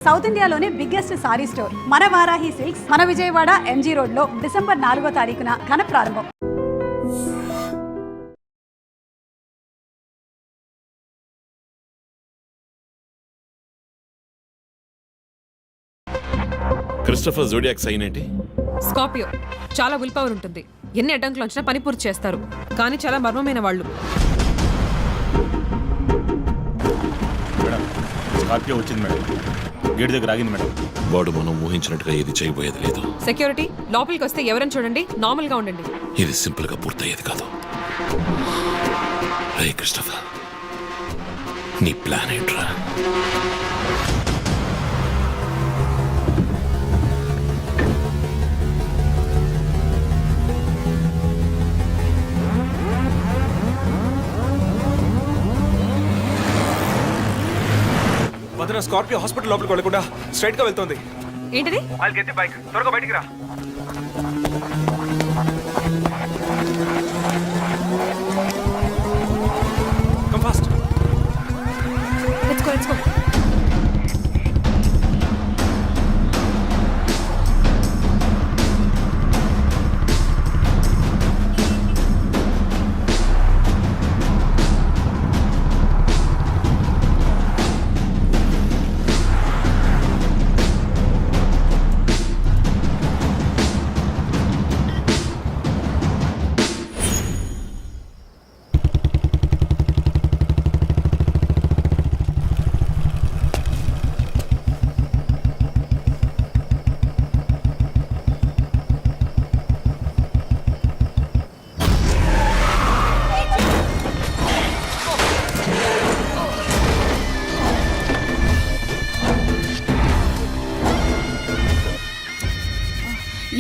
South ఇండియాలోనే biggest sorry store మన Varahi silks మన విజయవాడ ఎంజీ రోడ్ లో డిసెంబర్ 4వ తారీఖున ఘన ప్రారంభం. క్రిస్టోఫర్ జోడియాక్ సైన్ ఏంటి? స్కార్పియో. చాలా విల్ పవర్ ఉంటుంది. ఎన్ని అడ్డంకులు వచ్చినా పని పూర్తి చేస్తారు. కానీ చాలా మర్మమైన వాళ్ళు. మేడం స్కార్పియో వచ్చింది మేడం. గేట్ దగ్గర ఆగింది మేడం. వాడు మనం ఊహించినట్టుగా ఏది చేయబోయేది లేదు. సెక్యూరిటీ లోపలికి వస్తే ఎవరైనా చూడండి, నార్మల్ గా ఉండండి. ఇది సింపుల్ గా పూర్తయ్యేది కాదు. రే క్రిస్టోఫర్, నీ ప్లాన్ ఏంట్రా? వదిన స్కార్పియో హాస్పిటల్ లోపలికి వెళ్ళకుండా స్ట్రైట్ గా వెళ్తుంది. ఏంటిది? వాళ్ళకి ఎత్తి బైక్ త్వరగా బయటికి రా. Come fast. Let's go.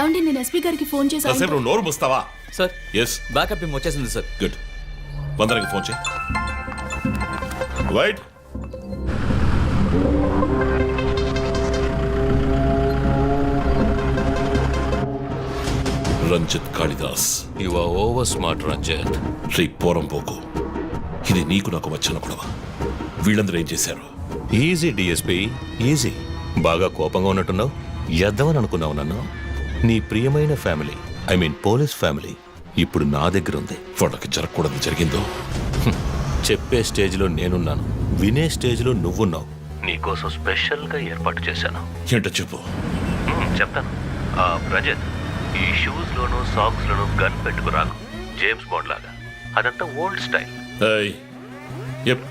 ఏమండి, నేను ఎస్పీ గారికి ఫోన్ చేశాను. కాసేపు నువ్వు నోరు మూస్తావా? సార్ ఎస్, బ్యాకప్ టీమ్ వచ్చేసింది సార్. గుడ్. వందనకి ఫోన్ చేయి. Wait, Ranjith Kalidas. You are over smart Ranjith. శ్రీ పోరంపోకు, ఇది నీకు నాకు వచ్చిన గొడవ. వీళ్ళందరూ ఏం చేశారు? Easy DSP, easy. బాగా కోపంగా ఉన్నట్టున్నావు. ఎద్దవని అనుకున్నావు నన్ను. నీ ప్రియమైన family, I mean police family ఇప్పుడు నా దగ్గర ఉంది. వాళ్ళకి జరగకూడదు జరిగిందో. చెప్పే స్టేజ్లో నేనున్నాను, వినే స్టేజ్లో నువ్వున్నావు. నీకోసం స్పెషల్గా ఏర్పాటు చేశాను. ఏంటో చెప్పు. చెప్తాను. రజత్, ఈ షూస్లోను సాక్స్లోను గన్ పెట్టుకురాకు, జేమ్స్ బాండ్ లాగా. అదంతా ఓల్డ్ స్టైల్. ఏయ్, ఎప్.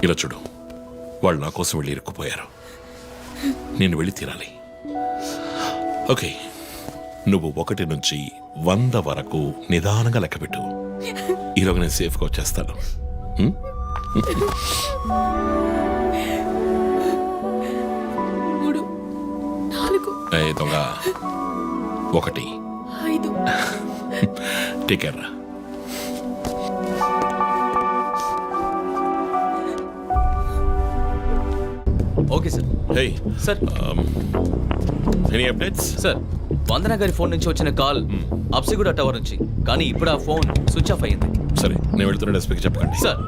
ఇలా చూడు, వాళ్ళు నా కోసం వెళ్ళి ఇరుక్కుపోయారు. నేను వెళ్ళి తీరాలి. ఓకే, నువ్వు 1 నుంచి 100 వరకు నిదానంగా లెక్కపెట్టు. ఈలోగా నేను సేఫ్గా వచ్చేస్తాను. దొంగ 1 5 టేక్ కేర్ రా. Okay sir. Hey sir any updates? Sir, Vandana గారి ఫోన్ నుంచి వచ్చిన కాల్ అప్సిగూడ టవర్ నుంచి. కానీ ఇప్పుడు ఆ ఫోన్ స్విచ్ ఆఫ్ అయ్యింది. సరే, నేను వెళ్తున్న ఎస్పీకి చెప్పకండి. సార్,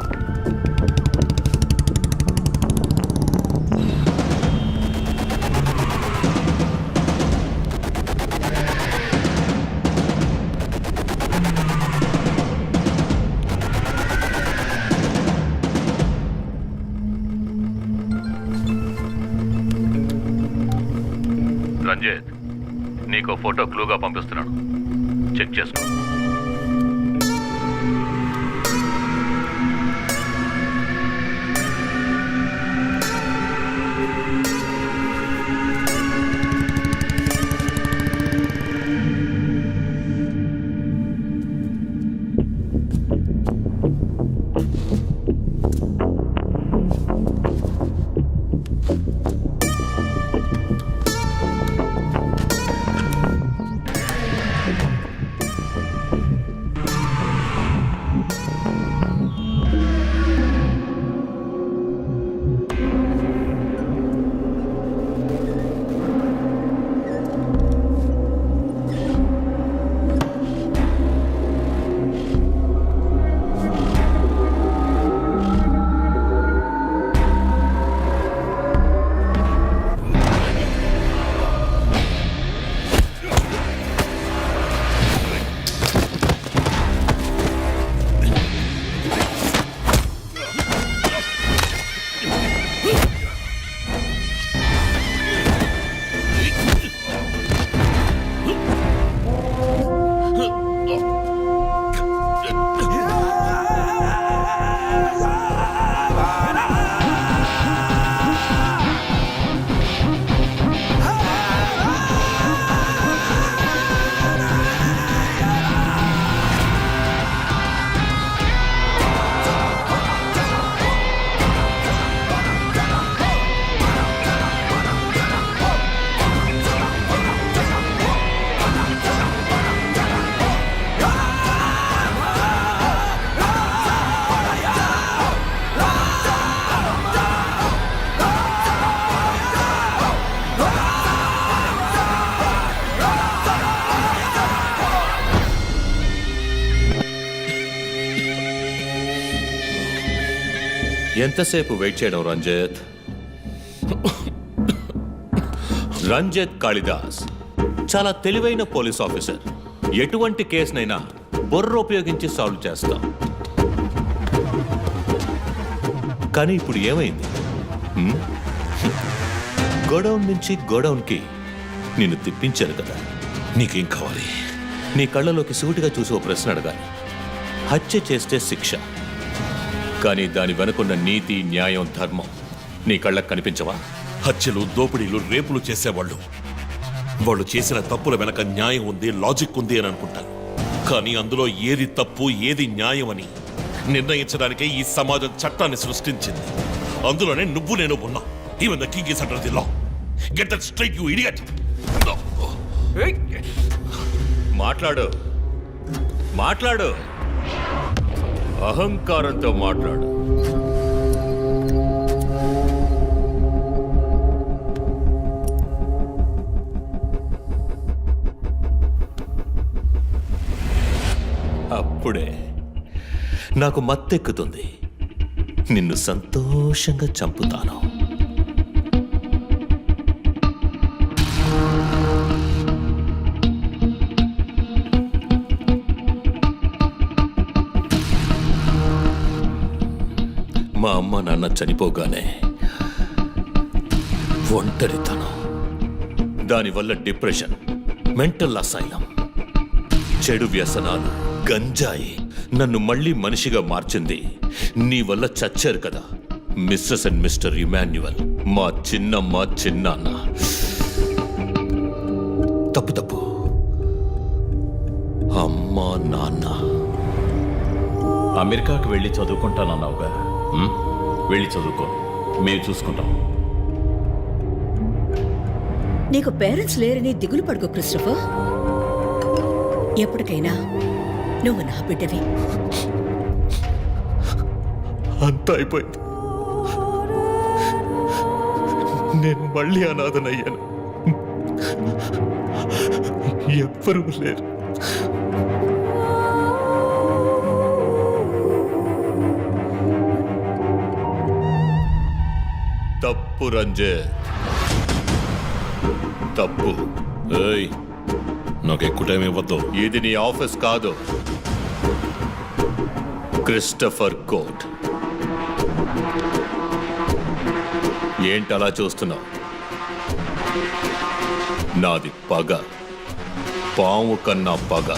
రంజిత్, నీకు ఫోటో క్లూగా పంపిస్తున్నాను, చెక్ చేసుకో. ఎంతసేపు వెయిట్ చేయడం రంజిత్? రంజిత్ కాళిదాస్ చాలా తెలివైన పోలీస్ ఆఫీసర్. ఎటువంటి కేసునైనా బుర్ర ఉపయోగించి సాల్వ్ చేస్తాం. కానీ ఇప్పుడు ఏమైంది? గోడౌన్ నుంచి గోడౌన్కి నిన్ను తిప్పించారు కదా. నీకేం కావాలి? నీ కళ్ళలోకి సూటిగా చూసి ఓ ప్రశ్న అడగాలి. హత్య చేస్తే శిక్ష, కానీ దాని వెనుకున్న నీతి, న్యాయం, ధర్మం నీ కళ్ళకు కనిపించవా? హత్యలు, దోపిడీలు, రేపులు చేసేవాళ్ళు వాళ్ళు చేసిన తప్పుల వెనక న్యాయం ఉంది, లాజిక్ ఉంది అని అనుకుంటారు. కానీ అందులో ఏది తప్పు, ఏది న్యాయం అని నిర్ణయించడానికే ఈ సమాజం చట్టాన్ని సృష్టించింది. అందులోనే నువ్వు నేను ఉన్నా. Even the king is under the law. Get that straight, you idiot. మాట్లాడు, మాట్లాడు, అహంకారంతో మాట్లాడు. అప్పుడే నాకు మత్తెక్కుతుంది. నిన్ను సంతోషంగా చంపుతాను. మా అమ్మ నాన్న చనిపోగానే ఒంటరితనం, దానివల్ల డిప్రెషన్, మెంటల్ అసైలం, చెడు వ్యసనాలు, గంజాయి నన్ను మళ్ళీ మనిషిగా మార్చింది. నీ వల్ల చచ్చారు కదా మిస్సెస్ అండ్ మిస్టర్ ఇమాన్యువల్, మా చిన్నమ్మ, చిన్నాన్న. తప్పు తప్పు, అమ్మా నాన్న. అమెరికాకి వెళ్ళి చదువుకుంటానన్నావుగా, వెళ్ళి చదువుకో, మేము చూసుకుంటాం. నీకు పేరెంట్స్ లేరని దిగులు పడుకో క్రిస్టఫర్. ఎప్పటికైనా నువ్వు నా బిడ్డవి. అంతా అయిపోయింది. నేను మళ్ళీ అనాథనయ్యాను. ఎవ్వరూ లేరు. తప్పు రంజిత్, తప్పు. ఏయ్, నాకు ఎక్కువ టైం ఇవ్వద్దు. ఇది నీ ఆఫీస్ కాదు, క్రిస్టఫర్ కోర్ట్. ఏంటలా చూస్తున్నావు? నాది పగ, పాము కన్నా పగ.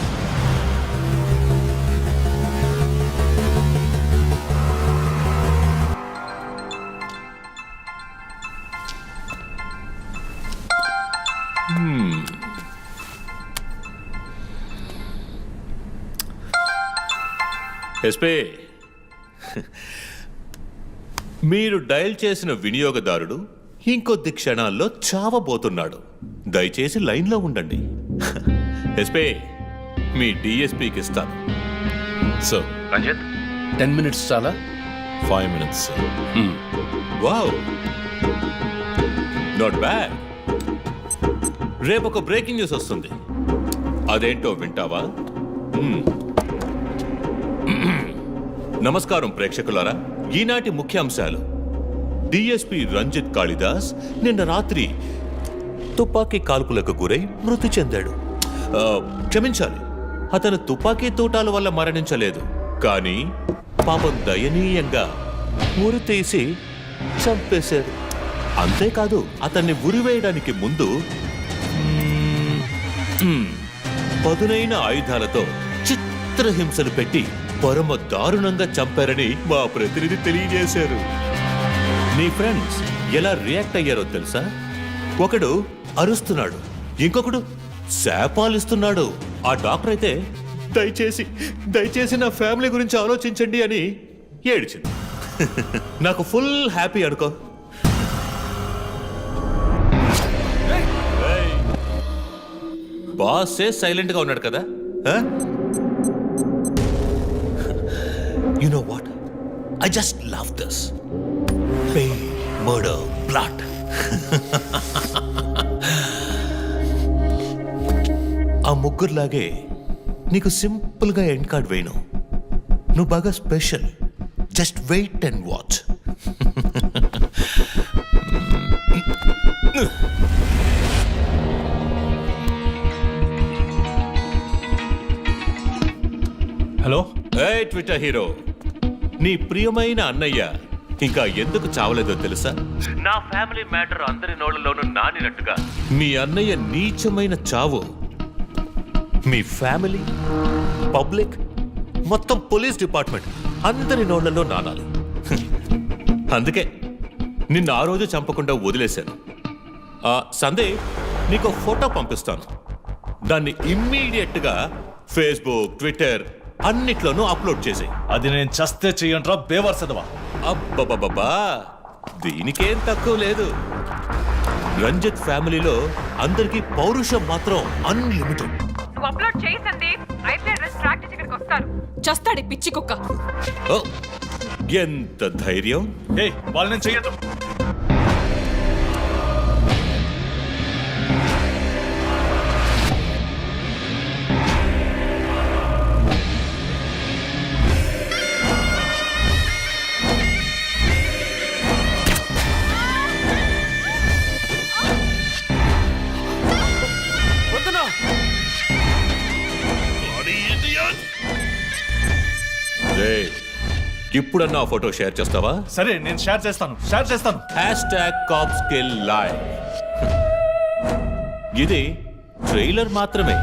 ఎస్పీ, మీరు డయల్ చేసిన వినియోగదారుడు ఇంకొద్ది క్షణాల్లో చావబోతున్నాడు. దయచేసి లైన్లో ఉండండి. ఎస్పీ, మీ డిఎస్పీకి ఇస్తాను. సార్, రంజిత్ 10 minutes చాలా? 5 minutes, sir. Wow, not bad. రేపు ఒక బ్రేకింగ్ న్యూస్ వస్తుంది. అదేంటో వింటావా? నమస్కారం ప్రేక్షకులారా. ఈనాటి ముఖ్యాంశాలు: డిఎస్పీ రంజిత్ కాళిదాస్ నిన్న రాత్రి తుపాకీ కాల్పులకు గురై మృతి చెందాడు. క్షమించాలి, అతను తుపాకీ తూటాల వల్ల మరణించలేదు, కానీ పాపం దయనీయంగా ఉరి తీసి చంపేశారు. అంతేకాదు, అతన్ని ఉరివేయడానికి ముందు పదునైన ఆయుధాలతో చిత్రహింసలు పెట్టి పరమ దారుణంగా చంపారని మా ప్రతినిధి తెలియజేశారు. నీ ఫ్రెండ్స్ ఎలా రియాక్ట్ అయ్యారో తెలుసా? ఒకడు అరుస్తున్నాడు, ఇంకొకడు శాపాలిస్తున్నాడు. ఆ డాక్టర్ అయితే దయచేసి నా ఫ్యామిలీ గురించి ఆలోచించండి అని ఏడ్చింది. నాకు ఫుల్ హ్యాపీ అనుకో. బాసే సైలెంట్ గా ఉన్నాడు కదా. You know what? I just love this. Pain, murder, blood. ఆ ముగ్గురులాగే నీకు సింపుల్గా ఎండ్ కార్డ్ వేయను. నువ్వు బాగా special. Just wait and watch. Hello ఏ ట్విట్టర్ హీరో, నీ ప్రియమైన అన్నయ్య ఇంకా ఎందుకు చావలేదో తెలుసా? నా ఫ్యామిలీ మ్యాటర్ అందరి నోళ్లలోనూ నానినట్టుగా మీ అన్నయ్య నీచమైన చావు మీ ఫ్యామిలీ, పబ్లిక్, మొత్తం పోలీస్ డిపార్ట్మెంట్ అందరి నోళ్లలో నానాలి. అందుకే నిన్ను ఆ రోజు చంపకుండా వదిలేశాను. సందేహ్, నీకు ఫోటో పంపిస్తాను. దాన్ని ఇమ్మీడియట్ గా ఫేస్బుక్, ట్విట్టర్ అన్నిట్లోనూ అప్లోడ్ చేసేయ్. అది నేను చస్తే చెయ్యంట్రా బేవర్సదవా. అబ్బబ్బబ్బా, దీనికేం తక్కువ లేదు. రంజిత్ ఫ్యామిలీలో అందరికీ పౌరుషం మాత్రం అన్లిమిటెడ్. నువ్వు అప్లోడ్ చేయి సందీప్. అయితే అడ్రస్ ట్రాక్ చేసి ఇక్కడికి వస్తారు. చస్తాడి పిచ్చి కుక్క. ఓ, ఎంత ధైర్యం! ఏ వాళ్ళు నేను చెయ్యదు. రేయ్, ఇప్పుడన్నా ఆ ఫోటో షేర్ చేస్తావా? సరే నేను షేర్ చేస్తాను. #CopsKillLive. ఇది ట్రైలర్ మాత్రమే.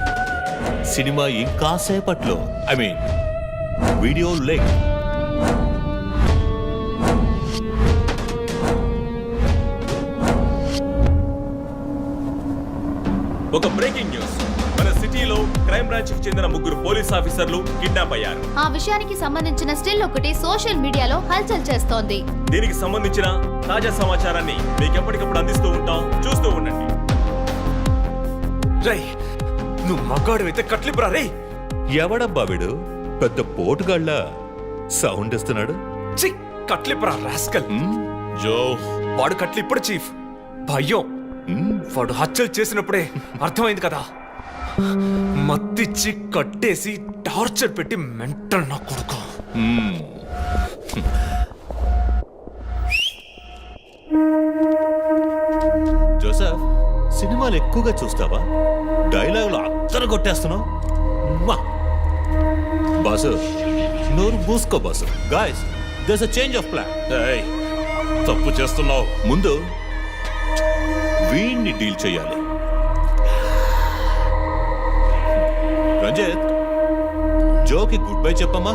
సినిమా ఇంకాసేపట్లో, ఐ మీన్ వీడియో లింక్. ఒక బ్రేకింగ్ న్యూస్. మన సిటీలో క్రైమ్ బ్రాంచ్ కి చెందిన 3 పోలీస్ ఆఫీసర్లు కిడ్నాప్ అయ్యారు. ఆ విషయానికి సంబంధించిన స్టిల్ ఒకటి సోషల్ మీడియాలో హల్చల్ చేస్తోంది. దీనికి సంబంధించిన తాజా సమాచారాన్ని మీకు ఎప్పటికప్పుడు అందిస్తూ ఉంటాం, చూస్తూ ఉండండి. రై, నువ్వు మగాడు అయితే కట్లిపురా రే. ఎవడబ్బా వీడు? పెద్ద పోటుగాళ్ళ సౌండ్ ఇస్తున్నాడు. చి, కట్లిపురా రాస్కల్. జో, వాడు కట్లిప్పుడు చీఫ్. భయం. వాడు హత్యలు చేసినప్పుడే అర్థమైంది కదా. మత్తిచ్చి కట్టేసి టార్చర్ పెట్టి మెంటల్ నా కొడుకు. జోసెఫ్, సినిమాలు ఎక్కువగా చూస్తావా? డైలాగులు అత్తరు కొట్టేస్తున్నావు. బాసు, నోరు మూసుకో boss. Guys, there's a change of plan. ఏయ్, తప్పు చేస్తున్నావు. ముందు వీణ్ణి డీల్ చేయాలి. రంజిత్, జోకి గుడ్ బై చెప్పమ్మా.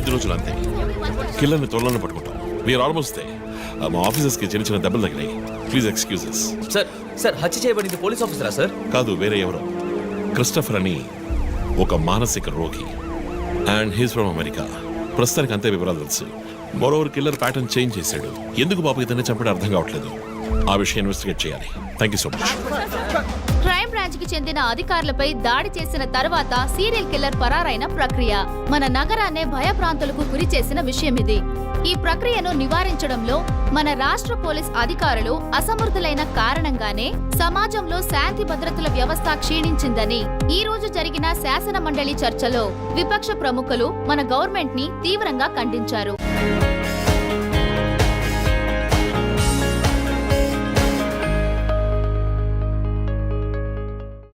కొద్ది రోజులు అంతే. కిల్లర్ని త్వరలోనే పట్టుకుంటాం. We're almost there. మా ఆఫీసర్స్కి చిన్న చిన్న దెబ్బలు తగినాయి. Please excuses. సార్ సార్ హత్య చేయబడింది పోలీస్ ఆఫీసరా సార్? కాదు, వేరే ఎవరో. క్రిస్టఫర్ అని ఒక మానసిక రోగి. And he's from America. ప్రస్తుతానికి అంతే వివరాలు తెలుసు. మరోవర్ కిల్లర్ ప్యాటర్న్ చేంజ్ చేశాడు. ఎందుకు బాబు ఇతన్ని చంపడం అర్థం కావట్లేదు. ఆ విషయం ఇన్వెస్టిగేట్ చేయాలి. Thank you so much. Crime branch కి చెందిన అధికారులపై దాడి చేసిన తర్వాత సీరియల్ కిల్లర్ పరారైన ప్రక్రియ మన నగరాన్నే భయభ్రాంతులకు గురి చేసిన విషయం ఇది. ఈ ప్రక్రియను నివారించడంలో మన రాష్ట్ర పోలీస్ అధికారులు అసమర్థులైన కారణంగానే సమాజంలో శాంతి భద్రతల వ్యవస్థ క్షీణించిందని ఈ రోజు జరిగిన శాసన మండలి చర్చలో విపక్ష ప్రముఖులు మన గవర్నమెంట్ ని తీవ్రంగా ఖండించారు.